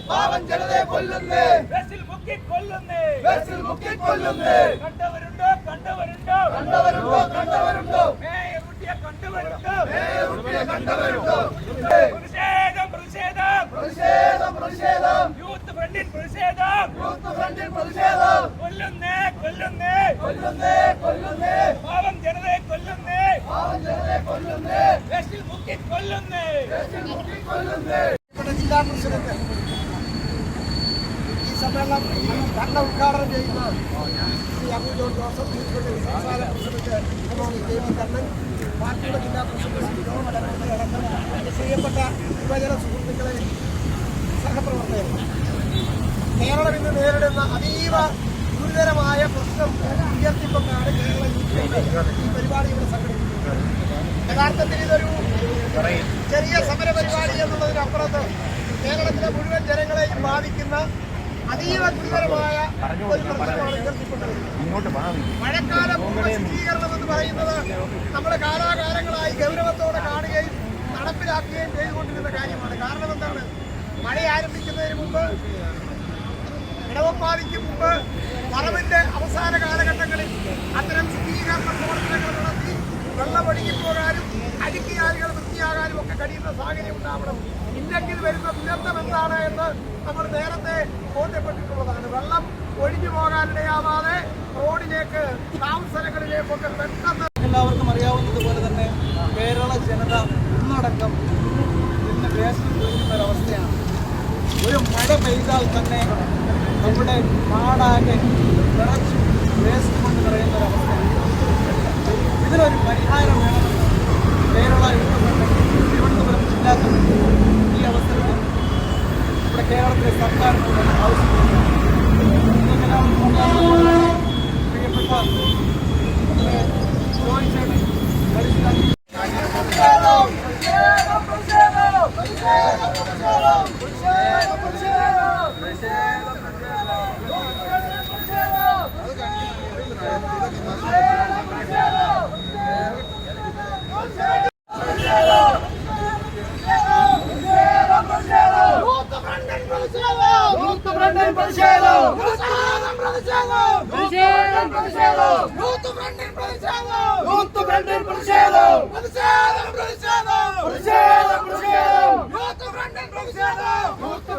പാവം ജനതയെ കൊല്ലുന്നേ, ബസിൽ മുക്കിക്കൊല്ലുന്നേ, ബസിൽ മുക്കിക്കൊല്ലുന്നേ. കണ്ടവരുണ്ടോ കണ്ടവരുണ്ടോ കണ്ടവരുണ്ടോ കണ്ടവരുണ്ടോ മേയർ കുട്ടിയെ കണ്ടവരുണ്ടോ കുട്ടിയെ കണ്ടവരുണ്ടോ. പ്രതിഷേധം പ്രതിഷേധം പ്രതിഷേധം പ്രതിഷേധം യൂത്ത് ഫ്രണ്ടിൽ പ്രതിഷേധം യൂത്ത് ഫ്രണ്ടിൽ പ്രതിഷേധം. കൊല്ലുന്നേ കൊല്ലുന്നേ കൊല്ലുന്നേ കൊല്ലുന്നേ പാവം ജനതയെ കൊല്ലുന്നേ, പാവം ജനതയെ കൊല്ലുന്നേ, ബസിൽ മുക്കിക്കൊല്ലുന്നേ. ബസിൽ മുക്കിക്കൊല്ലുന്നേ. ജില്ലാ പ്രസിഡന്റ് ഈ സമ്മേളനം ഭരണ ഉദ്ഘാടനം ചെയ്യുന്ന ശ്രീ അബു ജോൺ ജോസഫ്, സംസ്ഥാന പ്രസിഡന്റ് കണ്ണൻ, പാർട്ടിയുടെ ജില്ലാ പ്രസിഡന്റ് ശ്രീ ജോമടങ്ങളുടെ അടക്കം പ്രിയപ്പെട്ട യുവജന സുഹൃത്തുക്കളെ, സഹപ്രവർത്തകർ, കേരളം ഇന്ന് നേരിടുന്ന അതീവ ഗുരുതരമായ പ്രശ്നം ഉയർത്തിക്കൊണ്ടാണ് കേരള ഈ പരിപാടി ഇവിടെ സംഘടിപ്പിക്കുന്നത്. യഥാർത്ഥത്തിൽ ഇതൊരു ചെറിയ സമര പരിപാടി എന്നുള്ളതിനപ്പുറത്ത് കേരളത്തിലെ മുഴുവൻ ജനങ്ങളെയും ബാധിക്കുന്ന അതീവ ഗുരുതരമായ ഒരു പ്രശ്നമാണ് ഉയർത്തിക്കൊണ്ടിരിക്കുന്നത്. മഴക്കാല പൂർവ്വ ശുചീകരണം എന്ന് പറയുന്നത് നമ്മൾ കാലാകാലങ്ങളായി ഗൗരവത്തോടെ കാണുകയും നടപ്പിലാക്കുകയും ചെയ്തുകൊണ്ടിരുന്ന കാര്യമാണ്. കാരണം എന്താണ്? മഴ ആരംഭിക്കുന്നതിന് മുമ്പ്, ഇടവപ്പാതിക്ക് മുമ്പ്, വറവിന്റെ അവസാന കാലഘട്ടങ്ങളിൽ അത്തരം ശുചീകരണ പ്രവർത്തനങ്ങൾ നടത്തി വെള്ളമൊഴുകിപ്പോകാനും അഴുക്കിയാലുകൾ വൃത്തിയാകാനും ഒക്കെ കഴിയുന്ന സാഹചര്യം ഉണ്ടാവണം. ഇല്ലെങ്കിൽ വരുന്ന ദുരന്തം എന്താണ് എന്ന് നമ്മൾ നേരത്തെ ബോധ്യപ്പെട്ടിട്ടുള്ളതാണ്. വെള്ളം ഒഴിഞ്ഞു പോകാനിടയാവാതെ റോഡിലേക്ക്, താമസങ്ങളിലേക്കൊക്കെ പെട്ടെന്ന് എല്ലാവർക്കും അറിയാവുന്നതുപോലെ തന്നെ കേരള ജനത ഒന്നടക്കം ഇന്ന് വേസ്റ്റ് ഒഴുകുന്ന ഒരവസ്ഥയാണ്. ഒരു മഴ പെയ്താൽ തന്നെ നമ്മുടെ നാടാകെ നിറച്ച് വേസ്റ്റ് കൊണ്ട് നിറയുന്ന ഒരവസ്ഥയാണ്. ഇതിനൊരു പരിഹാരം വേണമെന്ന് കേരള തിരുവനന്തപുരം ജില്ലാ കമ്മിറ്റി ഈ അവസരത്തിൽ ഇവിടെ കേരളത്തിലെ സർക്കാരിനോട് ആവശ്യപ്പെടുന്നു. പ്രിയപ്പെട്ട ജോയിച്ചേട്ടൻ മനസ്സിലാക്കി യൂത്ത്